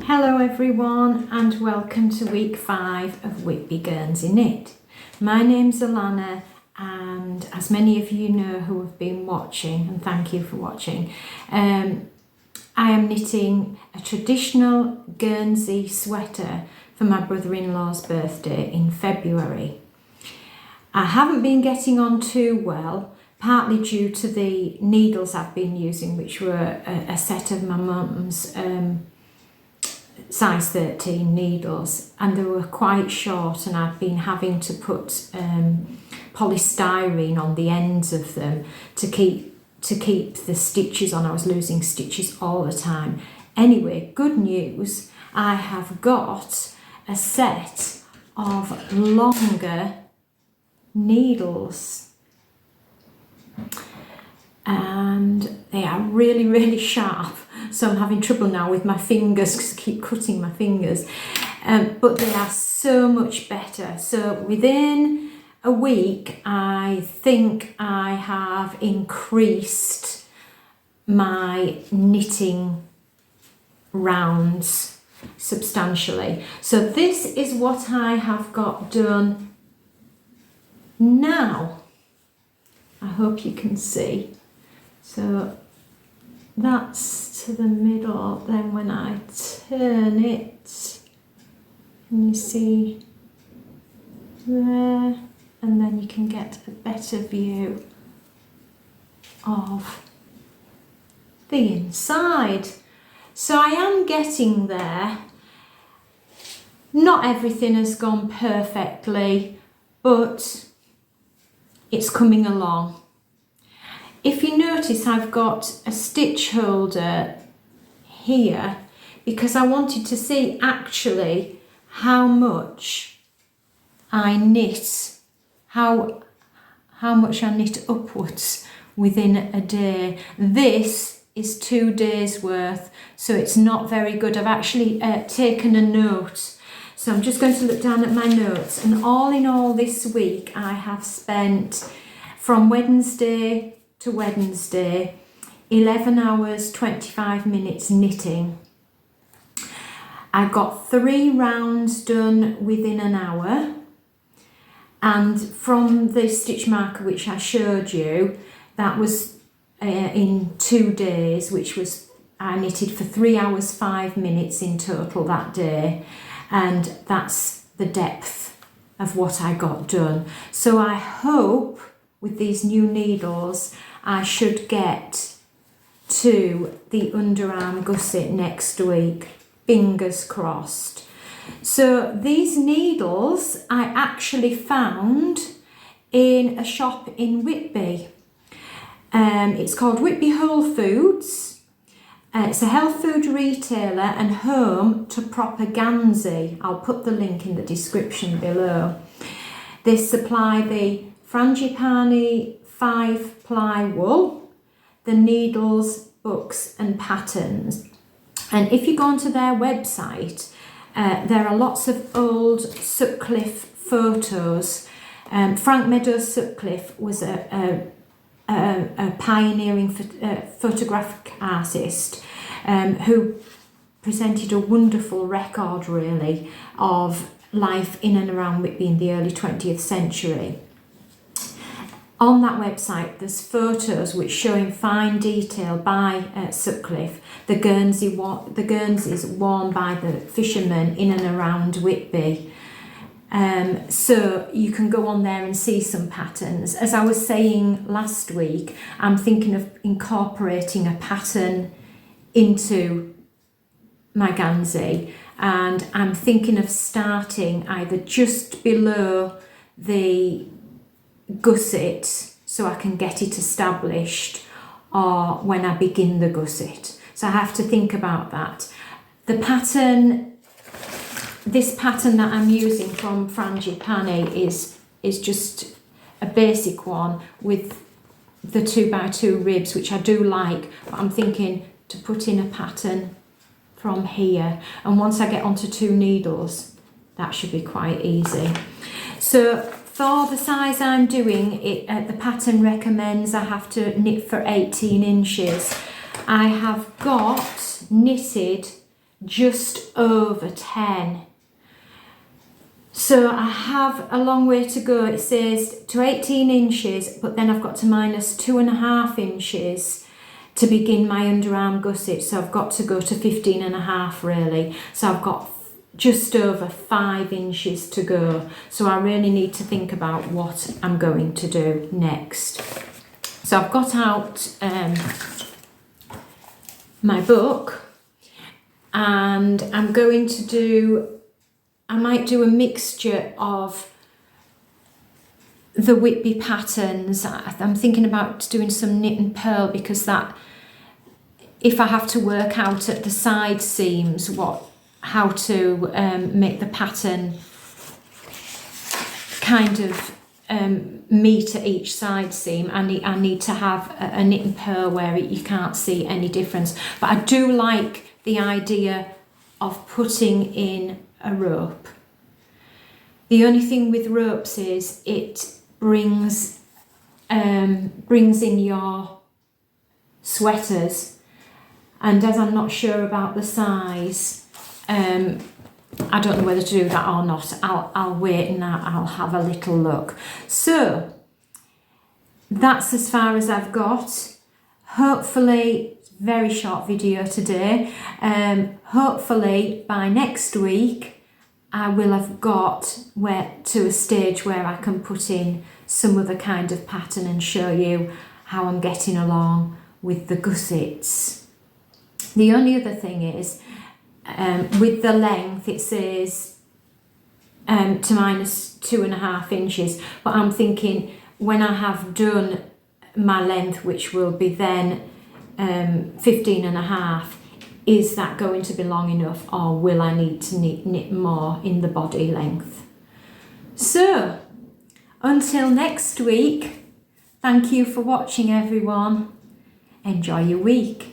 Hello everyone and welcome to week 5 of Whitby Guernsey Knit. My name's Alana and as many of you know who have been watching, and thank you for watching, I am knitting a traditional Guernsey sweater for my brother-in-law's birthday in February. I haven't been getting on too well, partly due to the needles I've been using, which were a set of my mum's size 13 needles, and they were quite short, and I've been having to put polystyrene on the ends of them to keep the stitches on. I was losing stitches all the time. Anyway, good news, I have got a set of longer needles and they are really sharp, so I'm having trouble now with my fingers because I keep cutting my fingers, but they are so much better. So within a week I think I have increased my knitting rounds substantially. So this is what I have got done now. I hope you can see. So that's to the middle, then when I turn it, can you see there? And then you can get a better view of the inside. So I am getting there. Not everything has gone perfectly, but it's coming along. If you notice, I've got a stitch holder here because I wanted to see actually how much I knit, how much I knit upwards within a day. This is 2 days worth, so it's not very good. I've actually taken a note. So I'm just going to look down at my notes, and all in all this week I have spent from Wednesday to Wednesday 11 hours 25 minutes knitting. I got 3 rounds done within an hour, and from the stitch marker which I showed you, that was in 2 days, which was I knitted for 3 hours 5 minutes in total that day, and that's the depth of what I got done. So I hope with these new needles I should get to the underarm gusset next week, fingers crossed. So these needles I actually found in a shop in Whitby. It's called Whitby Wholefoods. It's a health food retailer and home to proper Guernsey. I'll put the link in the description below. They supply the Frangipani 5-ply wool, the needles, books and patterns. And if you go onto their website, there are lots of old Sutcliffe photos. Frank Meadows Sutcliffe was a pioneering photographic artist who presented a wonderful record really of life in and around Whitby in the early 20th century. On that website there's photos which show in fine detail by Sutcliffe the Guernseys worn by the fishermen in and around Whitby. So you can go on there and see some patterns. As I was saying last week, I'm thinking of incorporating a pattern into my Guernsey, and I'm thinking of starting either just below the gusset so I can get it established, or when I begin the gusset. So I have to think about that. The pattern, this pattern that I'm using from Frangipani is just a basic one with the 2x2 ribs, which I do like, but I'm thinking to put in a pattern from here, and once I get onto 2 needles that should be quite easy. So for the size I'm doing, the pattern recommends I have to knit for 18 inches. I have got knitted just over 10. So I have a long way to go. It says to 18 inches, but then I've got to minus 2.5 inches to begin my underarm gusset. So I've got to go to 15.5 really. So I've got just over 5 inches to go. So I really need to think about what I'm going to do next. So I've got out my book, and I'm going to do, I might do a mixture of the Whitby patterns. I'm thinking about doing some knit and purl, because that, if I have to work out at the side seams how to make the pattern kind of meet at each side seam, I need to have a knit and purl where you can't see any difference. But I do like the idea of putting in a rope. The only thing with ropes is it brings in your sweaters, and as I'm not sure about the size, I don't know whether to do that or not. I'll wait and I'll have a little look. So that's as far as I've got. Hopefully, very short video today. Hopefully by next week I will have got to a stage where I can put in some other kind of pattern and show you how I'm getting along with the gussets. The only other thing is, with the length it says to minus 2.5 inches, but I'm thinking when I have done my length, which will be then 15.5, is that going to be long enough, or will I need to knit more in the body length? So until next week, thank you for watching everyone. Enjoy your week.